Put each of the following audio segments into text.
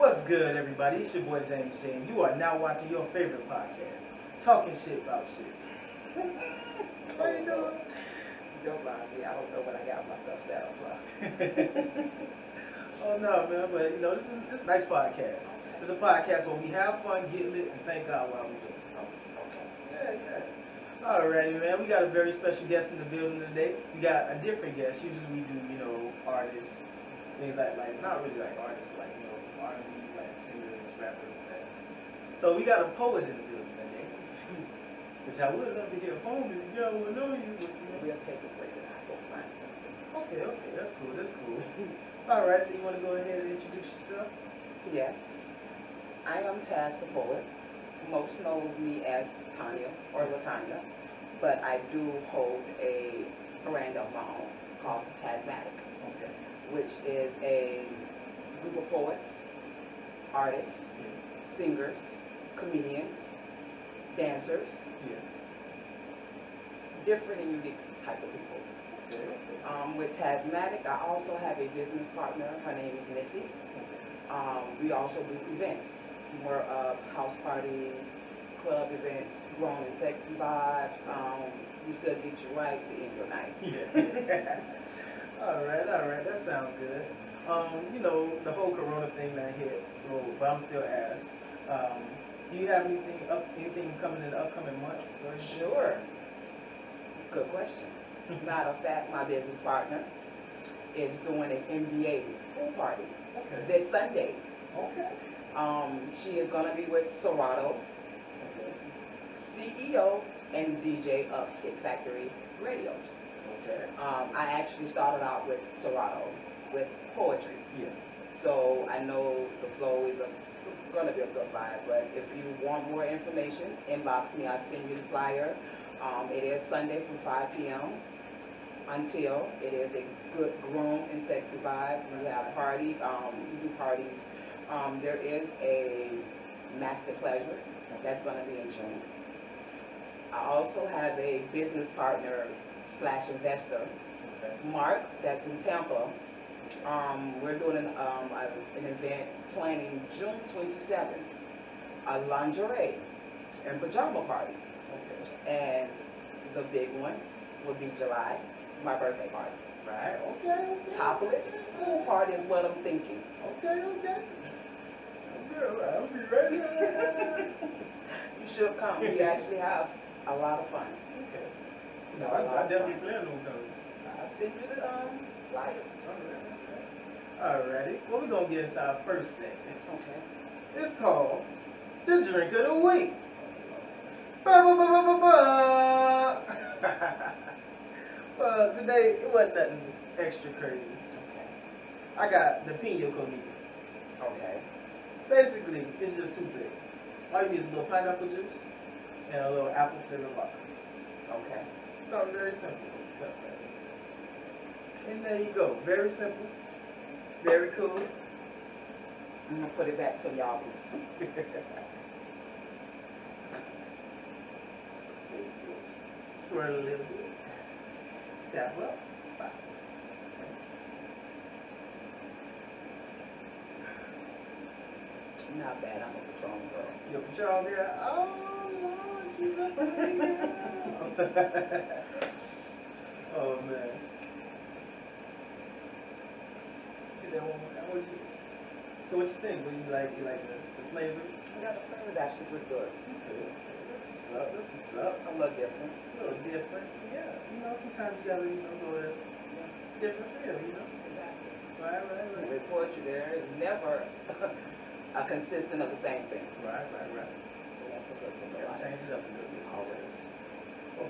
What's good, everybody? It's your boy James J. And you are now watching your favorite podcast, Talking Shit About Shit. How you doing? Don't mind me. I don't know what I got myself set up for. Oh no, man! But this is a nice podcast. It's a podcast where we have fun, get lit, and thank God while we do it. Okay. Yeah. Alrighty, man. We got a very special guest in the building today. We got a different guest. Usually we do, artists, things like not really like artists, but like R&B, like singers, rappers, that. So we got a poet in the building today, which I would love to hear a poem if y'all would know you. But, We'll take a break and I'll go find something. Okay, that's cool. Alright, so you want to go ahead and introduce yourself? Yes. I am TAZZS the poet. Most know me as Tanya or Latanya, but I do hold a brand of my own called TAZZmatic, Okay. which is a group of poets, artists, singers, comedians, dancers, Yeah. different and unique type of people. Okay. With TAZZmatic, I also have a business partner. Her name is Missy. We also do events, more of house parties, club events, grown and sexy vibes. We still get you right to end your night. Yeah. All right, that sounds good. The whole Corona thing that hit, but I'm still asked. Do you have anything coming in the upcoming months? Or anything? Sure. Good question. Matter of fact, my business partner is doing an NBA pool party Okay. this Sunday. Okay. She is going to be with Serato, CEO and DJ of Hit Factory Radios. Okay. I actually started out with Serato with poetry. Yeah. So I know the flow is going to be a good vibe, but if you want more information, inbox me. I'll send you the flyer. It is Sunday from 5 p.m. until it is a good grown and sexy vibe. We have party, we do parties. There is a master pleasure that's going to be in June. I also have a business partner / investor, Okay. Mark, that's in Tampa. We're doing an event planning June 27th, a lingerie and pajama party. Okay. And the big one will be July, my birthday party. Right. Okay. Topless pool party is what I'm thinking. Okay. I'll be ready. You should come. We actually have a lot of fun. Okay. No, I definitely plan on coming. I'll send you the flyer. Alrighty. Well, we're going to get into our first segment. Okay. It's called The Drink of the Week. Ba-ba-ba-ba-ba-ba. Well, today, it wasn't nothing extra crazy. Okay. I got the Pina Colada. Okay. Basically, it's just two things. All you need is a little pineapple juice and a little apple flavored vodka. Okay. Something very simple. And there you go. Very simple. Very cool. I'm going to put it back so y'all can see. Swirl a little bit. Tap up. Bye. Not bad. I'm a Patron girl. Your Patron girl. Oh, Lord, she's a pretty girl. Oh, man. Get that one more time. So what you think? What you like? You like the flavors? Yeah, the flavor's actually pretty good. Okay. This is up. A little different. A little different. Yeah. Sometimes you gotta, go with a different feel, Exactly. Right. With poetry, there is never a consistent of the same thing. Right. So that's the good thing Gotta about it. change it up a little bit. Always.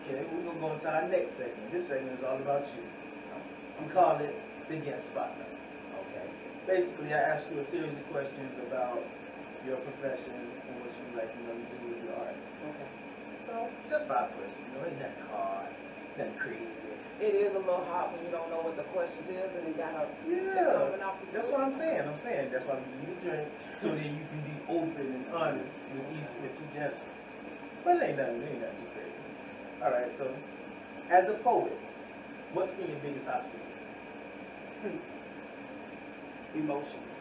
Okay, we're gonna go into our next segment. This segment is all about you. We call it the guest spotlight. Okay. Basically, I ask you a series of questions about your profession and what you like, to do with your art. Okay. So, just 5 questions. Ain't nothing hard, nothing crazy. It is a little hot when you don't know what the questions is and it got Yeah, coming off the that's what I'm saying. That's why I'm giving you the drink so that you can be open and honest with each just. But it ain't nothing too crazy. All right. So, as a poet, what's been your biggest obstacle? Emotions.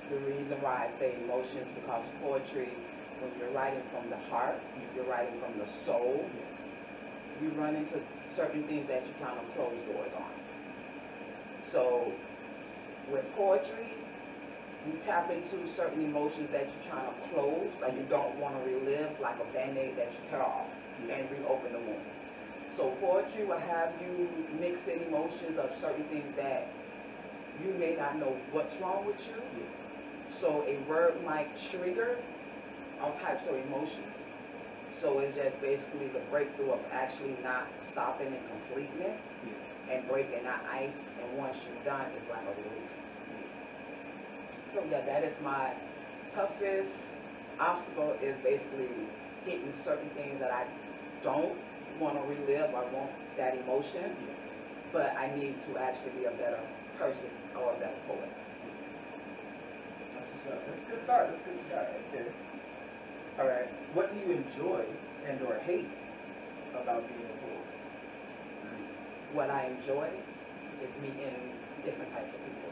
The reason why I say emotions, because poetry, when you're writing from the heart, you're writing from the soul, you run into certain things that you kind of close doors on. So with poetry, you tap into certain emotions that you're trying to close, like you don't want to relive, like a Band-Aid that you tear off and reopen the wound. So poetry will have you mix in emotions of certain things that you may not know what's wrong with you. So a word might trigger all types of emotions. So it's just basically the breakthrough of actually not stopping and completing it and breaking that ice. And once you're done, it's like a relief. So yeah, that is my toughest obstacle, is basically hitting certain things that I don't want to relive. I want that emotion, but I need to actually be a better person or a better poet. That's what's up. That's a good start. That's a good start right there. All right. What do you enjoy and or hate about being a poet? What I enjoy is meeting different types of people.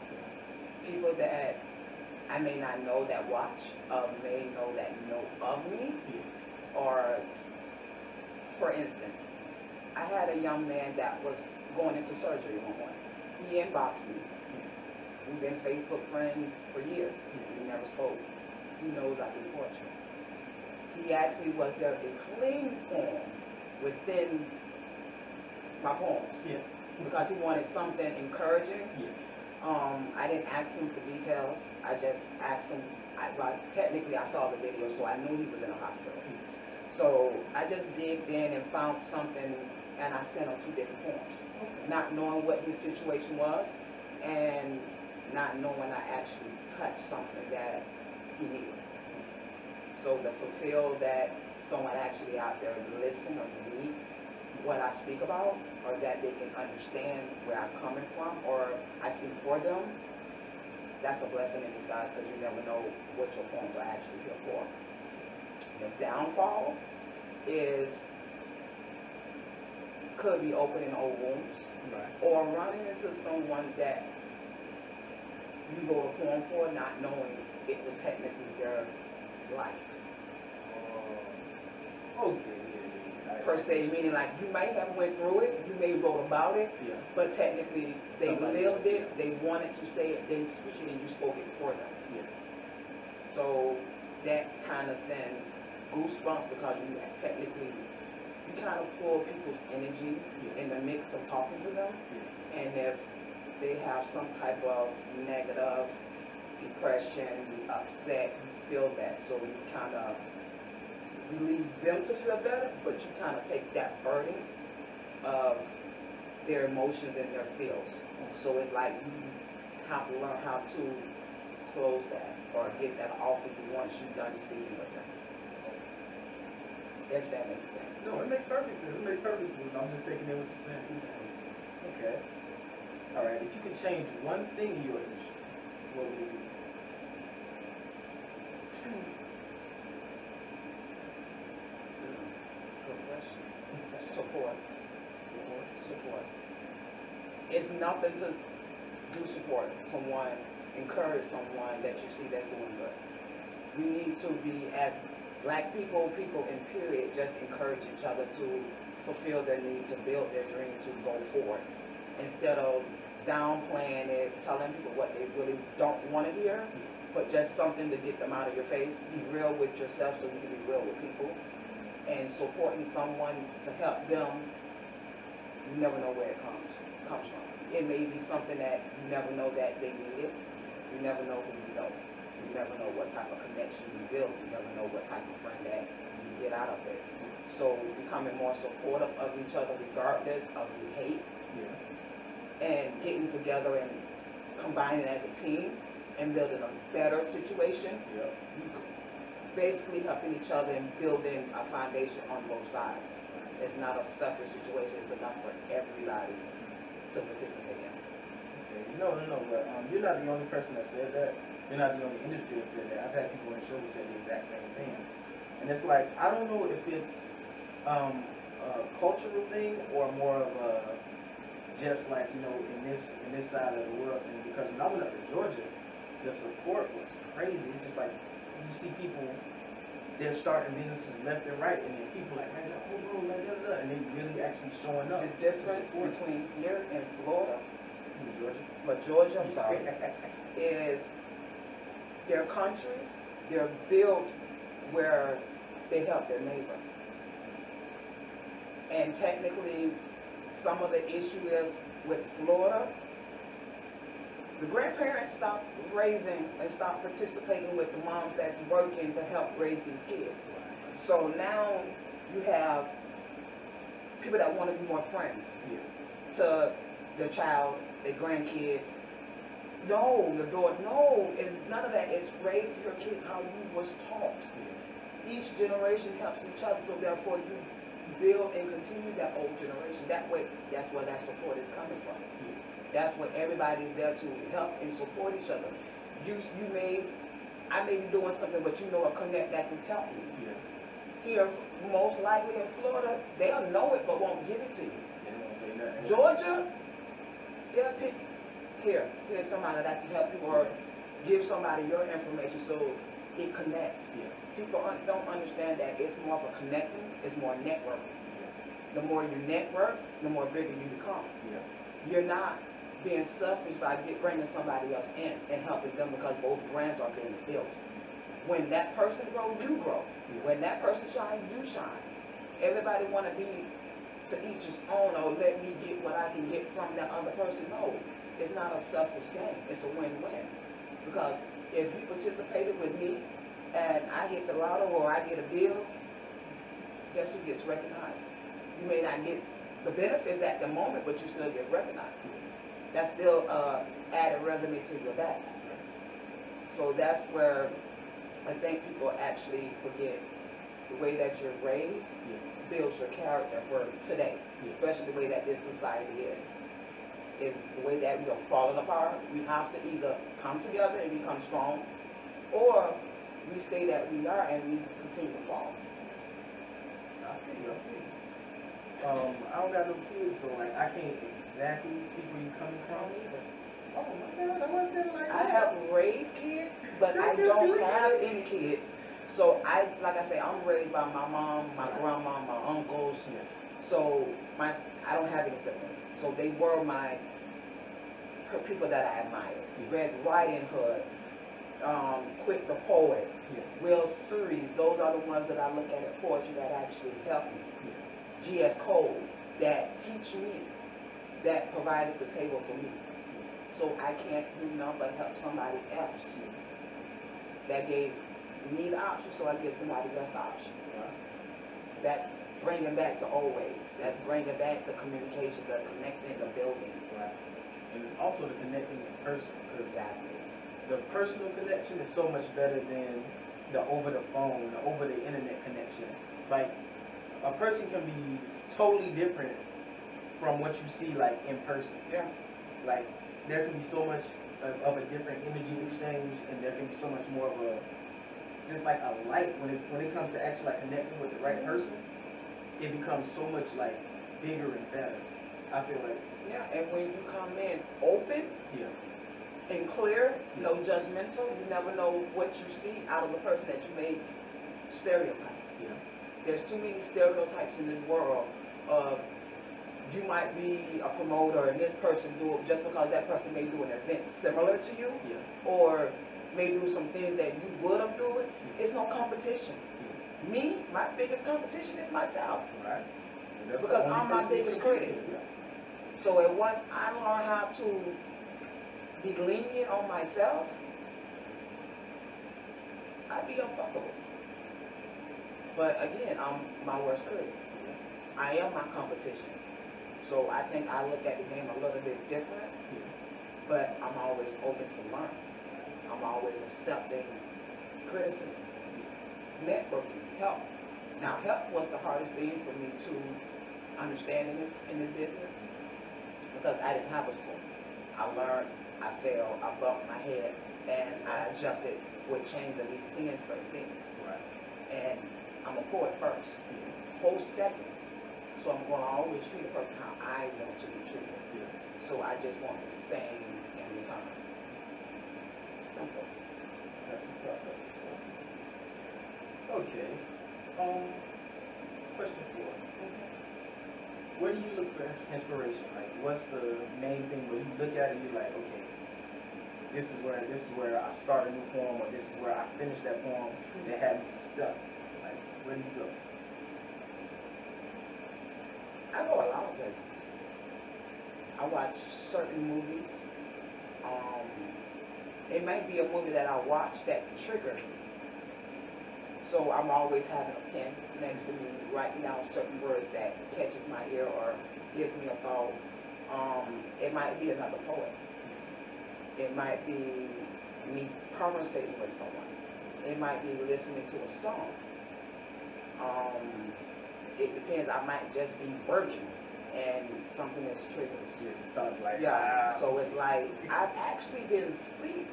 People that I may not know that watch, may know that know of me, or for instance, I had a young man that was going into surgery one morning. He inboxed me. We've been Facebook friends for years. We never spoke. He knows I do poetry. He asked me, was there a clean poem within my poems? Because he wanted something encouraging. I didn't ask him for details. I just asked him, technically I saw the video, so I knew he was in a hospital. So I just digged in and found something, and I sent him 2 different poems. Not knowing what his situation was, and not knowing I actually touched something that he needed. So to fulfill that someone actually out there listens or reads what I speak about, or that they can understand where I'm coming from, or I speak for them, that's a blessing in disguise, because you never know what your poems are actually here for. The downfall is, could be opening old wounds, or running into someone that you wrote a poem for, not knowing it was technically their life. Per se, meaning like you might have went through it, you may wrote about it, but technically they lived it, they wanted to say it, then speak it, and you spoke it for them. So that kind of sends goosebumps, because you technically, you kind of pull people's energy in the mix of talking to them, and if they have some type of negative depression, upset, you feel that, so you kind of relieve them to feel better, but you kind of take that burden of their emotions and their feels. So it's like you have to learn how to close that or get that off of you once you're done speaking with them. If that makes sense. No, it makes perfect sense. It makes perfect sense. I'm just taking in what you're saying. Okay. All right. If you could change one thing in your industry, what would it be? Support. It's nothing to do support someone, encourage someone that you see that's doing good. We need to be, as black people in period, just encourage each other to fulfill their need, to build their dream, to go forward. Instead of downplaying it, telling people what they really don't want to hear, but just something to get them out of your face. Be real with yourself so you can be real with people. And supporting someone to help them, you never know where it comes from. It may be something that you never know that they need it. You never know who you know. You never know what type of connection you build. You never know what type of friend that you get out of it. So becoming more supportive of each other regardless of the hate, and getting together and combining as a team and building a better situation. Basically helping each other and building a foundation on both sides. It's not a selfish situation, it's enough for everybody to participate in. Okay, no, but you're not the only person that said that. You're not the only industry that said that. I've had people on the show who said the exact same thing. And it's like, I don't know if it's a cultural thing or more of a, just like, in this side of the world thing. Because when I went up to Georgia, the support was crazy. It's just like you see people, they're starting businesses left and right, and then people like, man, oh bro, like, and they really actually showing up. The difference between here and Florida, Georgia, but Georgia, I'm sorry, is their country, they're built where they help their neighbor. And technically, some of the issue is with Florida, the grandparents stopped raising and stopped participating with the moms that's working to help raise these kids. So now you have people that want to be more friends to their child, their grandkids. No, your daughter, no, it's none of that. It's raise your kids how you was taught. Each generation helps each other, so therefore you build and continue that old generation. That way, that's where that support is coming from. That's what everybody's there to help and support each other. I may be doing something, but you know a connect that can help you. Here, most likely in Florida, they'll know it but won't give it to you. They don't say nothing. Georgia, they'll pick, here's somebody that can help you, or give somebody your information so it connects. People don't understand that it's more of a connecting, it's more networking. The more you network, the more bigger you become. You're not being selfish by bringing somebody else in and helping them, because both brands are being built. When that person grows, you grow. When that person shines, you shine. Everybody want to be to each his own, or let me get what I can get from that other person. No, it's not a selfish game. It's a win-win. Because if you participated with me and I hit the lotto or I get a deal, guess who gets recognized? You may not get the benefits at the moment, but you still get recognized. That's still added resume to your back. So that's where I think people actually forget the way that you're raised builds your character for today, especially the way that this society is. If the way that we are falling apart, we have to either come together and become strong, or we stay that we are and we continue to fall. I feel you. I don't got no kids, so like I can't exactly see where you're coming from either. Oh my God, I want to say it like I that. have raised kids, but I don't have any kids. So like I say, I'm raised by my mom, my grandma, my uncles. So I don't have any siblings. So they were people that I admired. Red Riding Hood, Quick the Poet, Will Series. Those are the ones that I look at poetry that actually help me. G.S. Cole, that teach me, that provided the table for me. So I can't do nothing but help somebody else that gave me the option, so I give somebody else the option. That's bringing back the old ways. That's bringing back the communication, the connecting, the building. Right. And also the connecting in person. Exactly. The personal connection is so much better than the over the phone, the over the internet connection. Like, a person can be totally different from what you see like in person. Like, there can be so much of a different energy exchange, and there can be so much more of a, just like a light when it comes to actually like connecting with the right person. It becomes so much like bigger and better. I feel like. And when you come in open and clear, no judgmental, you never know what you see out of the person that you made stereotype. There's too many stereotypes in this world of you might be a promoter and this person do it just because that person may do an event similar to you, or may do some things that you would have done. It's no competition. Me, my biggest competition is myself. Right. Because I'm my biggest critic. So at once I learn how to be lenient on myself, I'd be unfuckable. But again, I'm my worst critic. I am my competition. So I think I look at the game a little bit different, but I'm always open to learn. I'm always accepting criticism, networking, help. Now, help was the hardest thing for me to understand in this business, because I didn't have a school. I learned, I failed, I bumped my head, and I adjusted with change of me seeing certain things. And I'm a poet first, poet second. So I'm going to always treat a person how I want to be treated. So I just want the same in return. simple. That's what's up. That's what's up. Okay. Question 4. Where do you look for inspiration? Like, what's the main thing where you look at it and you're like, okay, this is where I start a new poem, or this is where I finish that poem that had me stuck. Like, where do you go? I go a lot of places. I watch certain movies. It might be a movie that I watch that triggered me. So I'm always having a pen next to me, writing down certain words that catches my ear or gives me a thought. It might be another poet. It might be me conversating with someone. It might be listening to a song. It depends. I might just be working and something that's triggered. Yeah, it starts like, Yeah, so it's like, I've actually been asleep.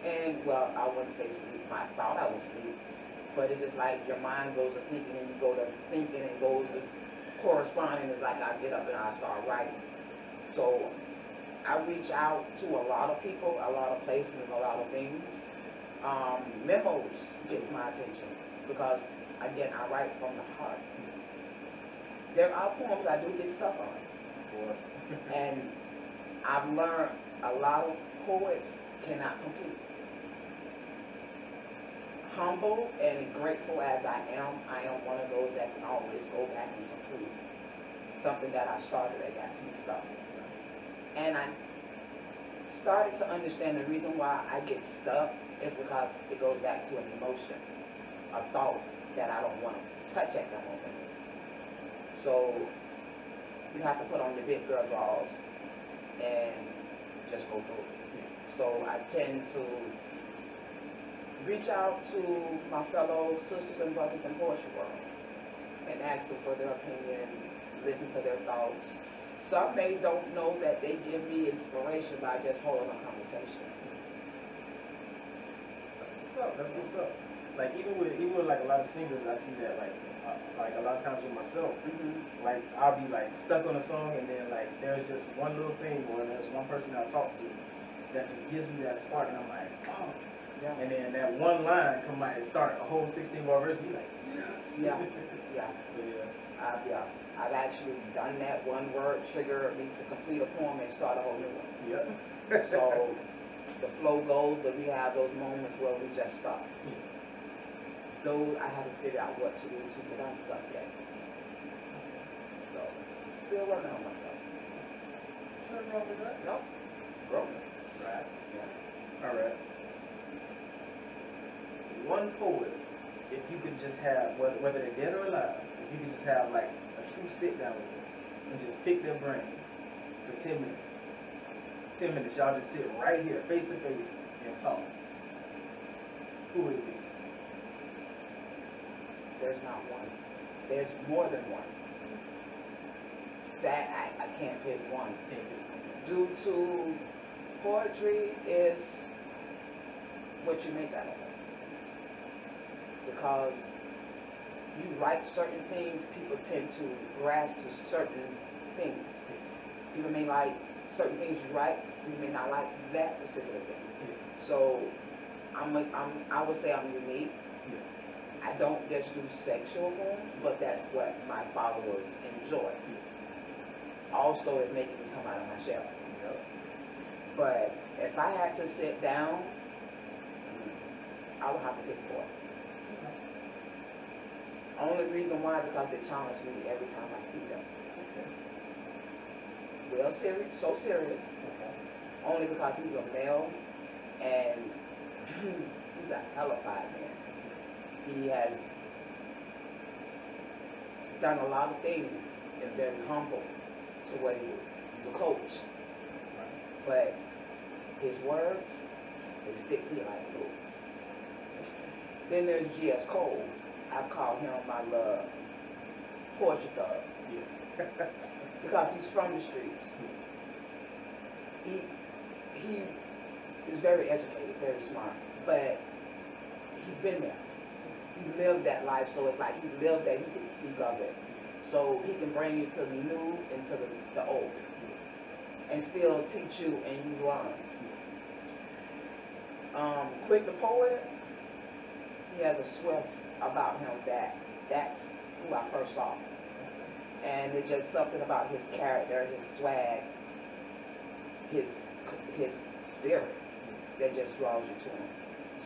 And, well, I wouldn't say sleep. I thought I was asleep. But it's just like your mind goes to thinking and you go to thinking and goes to corresponding. It's like I get up and I start writing. So I reach out to a lot of people, a lot of places, and a lot of things. Memos gets my attention because, again, I write from the heart. There are poems I do get stuck on. of course. And I've learned a lot of poets cannot complete. Humble and grateful as I am one of those that can always go back and complete something that I started that got me stuck. And I started to understand the reason why I get stuck is because it goes back to an emotion, a thought that I don't want to touch at that moment. So you have to put on your big girl drawers and just go through it. So I tend to reach out to my fellow sisters and brothers in poetry world and ask them for their opinion, listen to their thoughts. Some may don't know that they give me inspiration by just holding a conversation. That's what's up. That's what's up. Like even with like a lot of singers, I see that like a lot of times with myself. Like I'll be like stuck on a song, and then like there's just one little thing, or there's one person I talk to that just gives me that spark, and I'm like, oh. Yeah. And then that one line come out and start a whole 16-bar verse. You like, yes. Yeah. Yeah. So yeah. I've actually done that. One word trigger me to complete a poem and start a whole new one. Yep. So the flow goes, but we have those moments where we just stop. Those I haven't figured out what to do to get unstuck yet. So still working on myself. Nothing wrong with that. Nope. Growing. Right. Yeah. All right. One poet, if you could just have, whether they're dead or alive, if you could just have like a true sit down with them and just pick their brain for 10 minutes. 10 minutes, y'all just sit right here, face to face, and talk. Who would it be? There's not one. There's more than one. Sad, I can't pick one. Due to poetry is what you make out of it. Because you write certain things, people tend to grasp to certain things. People may like certain things you write, you may not like that particular thing. So I would say I'm unique. I don't just do sexual poems, but that's what my followers enjoy. Also, it's making me come out of my shell. But if I had to sit down, I would have to pick four. Only reason why, because they challenge me every time I see them. Real serious, so serious. Only because he's a male and he's a hellified man. He has done a lot of things and very humble to what he is. He's a coach. But his words, they stick to you like glue. Then there's G.S. Cole. I call him my love poetry thug. Because he's from the streets. He is very educated, very smart, but he's been there. He lived that life, so it's like he lived that, he can speak of it. So he can bring you to the new and to the old, and still teach you and you learn. Quick the Poet, he has a swift about him that's who I first saw. And it's just something about his character, his swag, his spirit that just draws you to him.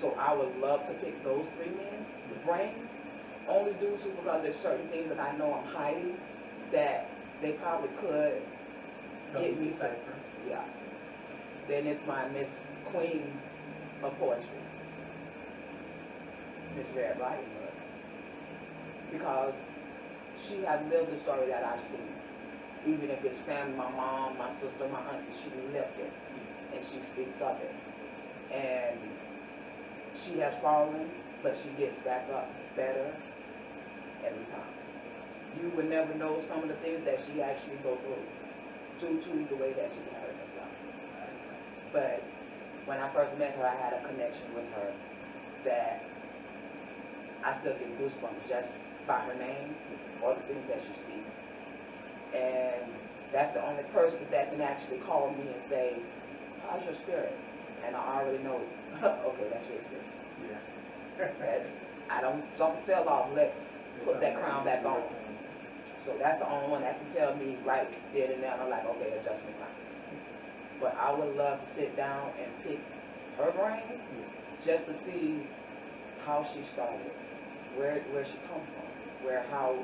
So I would love to pick those three men, the brains, only due to because there's certain things that I know I'm hiding that they probably could get me some. Yeah. Then it's my Miss Queen of Poetry, Miss Red Riding Hood, because she has lived the story that I've seen. Even if it's family, my mom, my sister, my auntie, she lived it, and she speaks of it. And she has fallen, but she gets back up better every time. You would never know some of the things that she actually goes through due to the way that she carries herself. But when I first met her, I had a connection with her that I still get goosebumps just by her name or the things that she speaks. And that's the only person that can actually call me and say, how's your spirit? And I already know, okay, that's your sis. Yeah. Something fell off, let's put that crown back on. So that's the only one that can tell me right then and there. I'm like, okay, adjustment time. But I would love to sit down and pick her brain just to see how she started, where she come from, how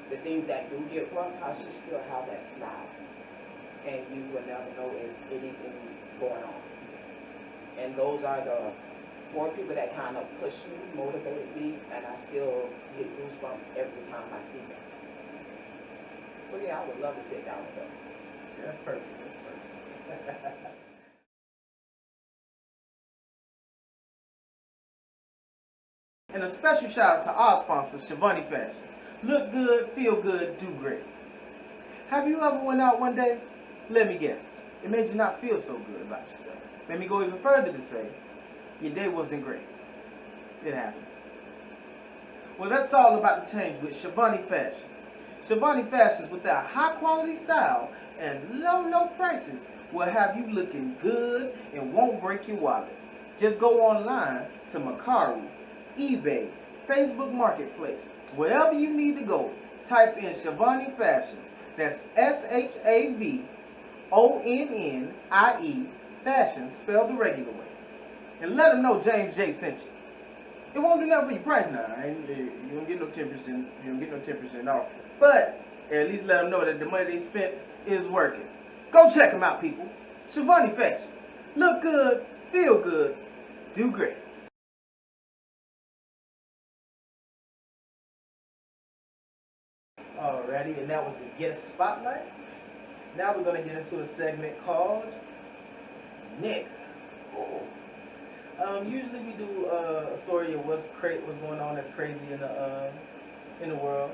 the things that do get rough, how she still have that smile. And you will never know is anything going on. And those are the 4 people that kind of push me, motivated me, and I still get goosebumps every time I see them. So yeah, I would love to sit down with them. Yeah, that's perfect. That's perfect. And a special shout out to our sponsor, Shivani Fashions. Look good, feel good, do great. Have you ever went out one day? Let me guess. It made you not feel so good about yourself. Let me go even further to say, your day wasn't great. It happens. Well, that's all about to change with Shivani Fashions. Shivani Fashions, with their high quality style and low prices, will have you looking good and won't break your wallet. Just go online to Mercari, eBay, Facebook Marketplace, wherever you need to go. Type in Shivani Fashions. That's SHAVONNIE Fashions, spelled the regular way. And let them know James J sent you. It won't do nothing for your price now. You don't get no 10%. You don't get no 10% off. But at least let them know that the money they spent is working. Go check them out, people. Shivani Fashions. Look good, feel good, do great. Alrighty, and that was the guest spotlight. Now we're gonna get into a segment called Nick. Usually we do a story of what's going on that's crazy in the world.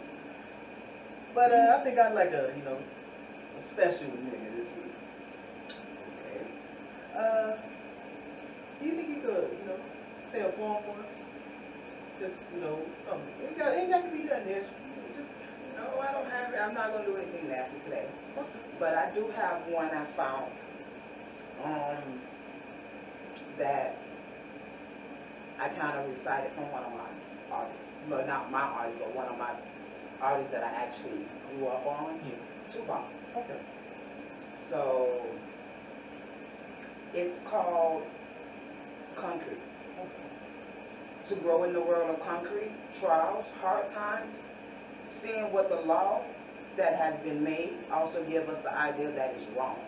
But I think I'd like a special nigga this week. Okay. Do you think you could say a poem for us? Just something. It ain't got to be that niche. Just No, I don't have it. I'm not going to do anything nasty today. But I do have one I found that I kind of recited from one of my artists. No, not my artist, but one of my artists that I actually grew up on. Yeah. Tupac. Okay. So it's called Concrete. Okay. To grow in the world of concrete, trials, hard times, seeing what the law that has been made also give us the idea that is wrong.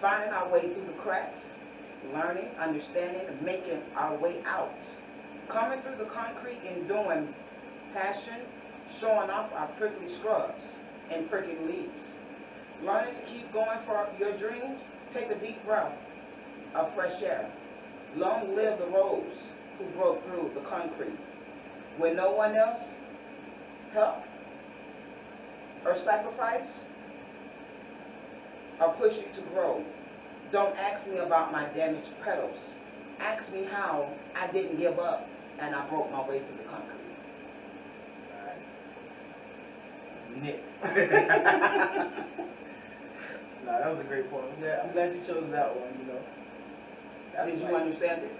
Finding our way through the cracks, learning, understanding, and making our way out. Coming through the concrete and doing passion, showing off our prickly scrubs and prickly leaves. Learning to keep going for your dreams, take a deep breath of fresh air. Long live the rose who broke through the concrete. When no one else helped or sacrifice or push you to grow. Don't ask me about my damaged petals. Ask me how I didn't give up and I broke my way through the concrete. Alright. Nick. No, that was a great poem. Yeah, I'm glad you chose that one, Did you understand it?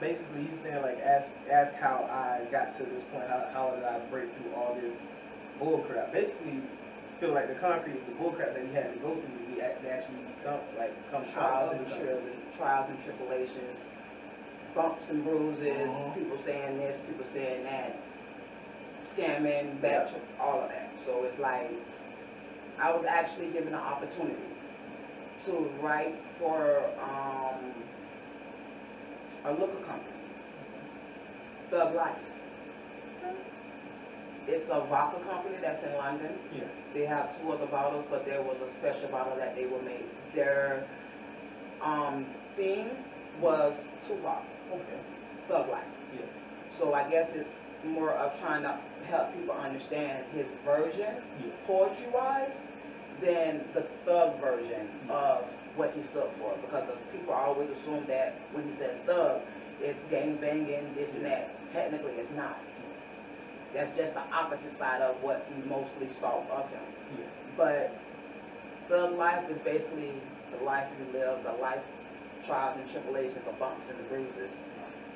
Basically, he's saying like, ask how I got to this point. How did I break through all this bull crap? Basically, feel like the concrete, the bull crap that he had to go through, to actually come Trials out and of trials and tribulations, bumps and bruises, people saying this, people saying that, scamming, all of that. So it's like, I was actually given an opportunity to write for a liquor company, Thug Life. It's a vodka company that's in London. Yeah. They have 2 other bottles, but there was a special bottle that they will make. Their theme was Tupac. Okay. Thug Life. Yeah. So I guess it's more of trying to help people understand his version, poetry-wise, than the thug version of what he stood for. Because people always assume that when he says thug, it's gang banging, this and that. Technically, it's not. That's just the opposite side of what we mostly saw of him. Yeah. But thug life is basically the life you live, the life trials and tribulations, the bumps and the bruises.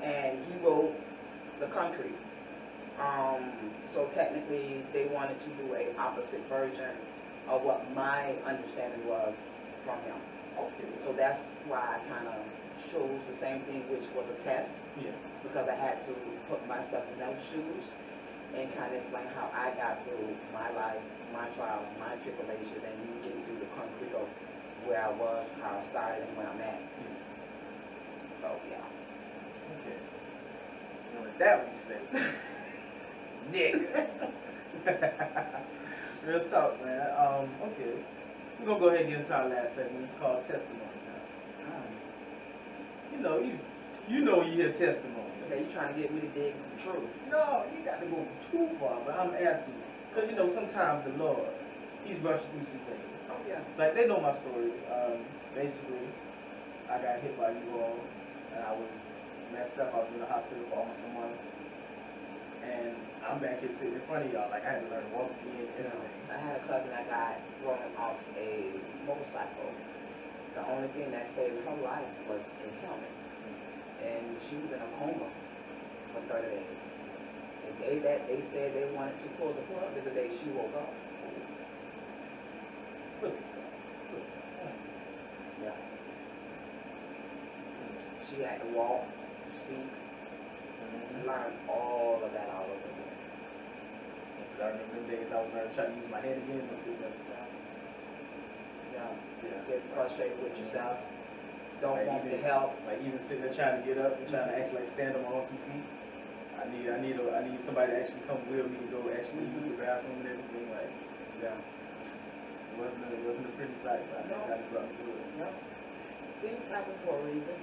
And he wrote The Concrete. So technically, they wanted to do a opposite version of what my understanding was from him. Okay. So that's why I kind of chose the same thing, which was a test. Yeah. Because I had to put myself in those shoes and kind of explain how I got through my life, my trials, my tribulations, and you getting through the concrete of where I was, how I started, and where I'm at. So, yeah. Okay. Now with that we say, nigga. Real talk, man. Okay. We're gonna go ahead and get into our last segment. It's called testimony time. You know when you hear testimony. Okay, you trying to get me to dig some truth. No, you got to go too far, but I'm asking you. Because, sometimes the Lord, He's brought you through some things. Oh, yeah. Like, they know my story. Basically, I got hit by you all, and I was messed up. I was in the hospital for almost a month. And I'm back here sitting in front of y'all. Like, I had to learn to walk again and everything. I had a cousin that got thrown off a motorcycle. The only thing that saved her life was a helmet. And she was in a coma for 30 days. The day that they said they wanted to pull the plug is the day she woke up. Look. Yeah. She had to walk, speak, learn all of that all over again. I remember them days I was learning, trying to use my head again. Yeah. Yeah. Get frustrated with yourself. Don't Like want even, the help. Like even sitting there trying to get up and trying to actually like stand on my own 2 feet. I need somebody to actually come with me to go actually use the bathroom and everything. Like, Yeah. it wasn't a pretty sight, but I think I brought me through it. No. Things happen for a reason.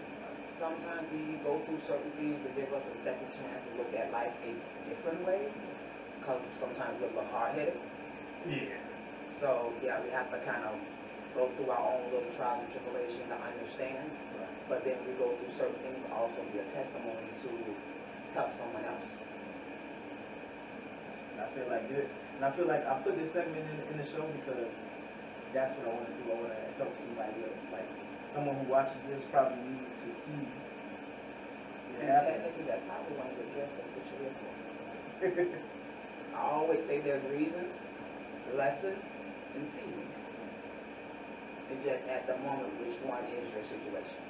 Sometimes we go through certain things to give us a second chance to look at life a different way. Because sometimes we're a little hard-headed. Yeah. So, yeah, we have to kind of go through our own little trials and tribulations to understand. Right. But then we go through certain things to also be a testimony to help someone else. And I feel like good. And I feel like I put this segment in the show because that's what I want to do. I want to help somebody else. Like someone who watches this probably needs to see it And happen. technically, that's probably one of the gifts that's what you're here for. I always say there's reasons, lessons, and seasons. It's just at the moment which one is your situation.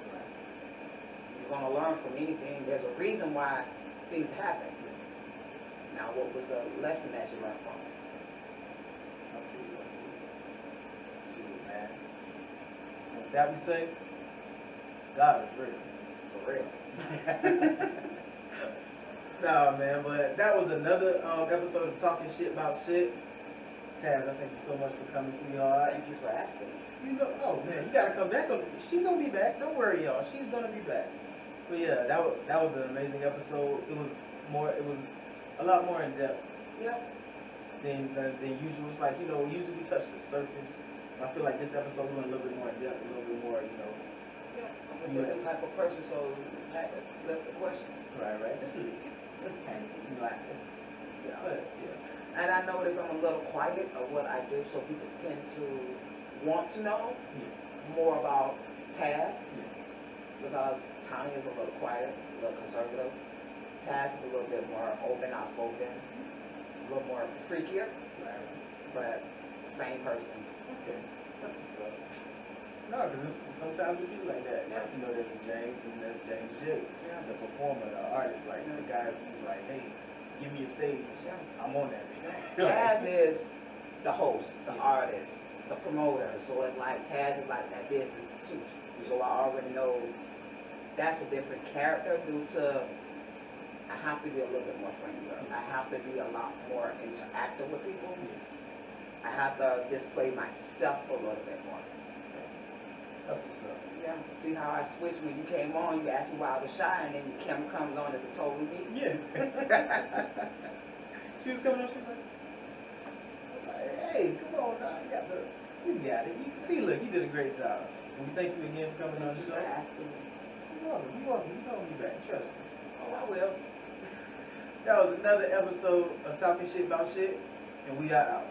You're going to learn from anything. There's a reason why things happen. Now, what was the lesson that you learned from it? Shoot, man. And with that we say, God is real. For real. Nah, man, but that was another episode of Talking Shit About Shit. Taz, I thank you so much for coming, sweetheart. Thank you for asking. Oh man, you gotta come back. She's gonna be back. Don't worry, y'all. She's gonna be back. But yeah, that was an amazing episode. It was a lot more in depth. Yep. Than usual. It's like usually we touch the surface. I feel like this episode went a little bit more in depth, a little bit more, Yeah, I'm a different type of person, so I had to flip the questions. Right. Just a tiny bit, like that. Yeah. But yeah. And I notice I'm a little quiet of what I do, so people tend to want to know more about TAZZS, because Tanya's a little quiet, a little conservative. Taz is a little bit more open, outspoken, a little more freakier, Right. but same person. Okay. That's what's up. No, because sometimes it be like that. Yeah. Like, you know, there's James and there's James J. Yeah. The performer, the artist, like the guy who's like, hey, give me a stage. Yeah. I'm on that. Taz is the host, the artist, the promoter. So it's like Taz is like that business suit. So I already know that's a different character due to I have to be a little bit more friendlier. I have to be a lot more interactive with people. I have to display myself a little bit more. That's what's up. Yeah. See how I switched when you came on, you asked me why I was shy, and then your camera comes on as a totally me. Yeah. She was coming up, she was like, hey, come on now, you got it. You see, look, you did a great job. And we thank you again for coming on the Thank you show. for asking me. You're welcome, you're welcome. You know me back, trust me. Oh, I will. That was another episode of Talking Shit About Shit, and we are out.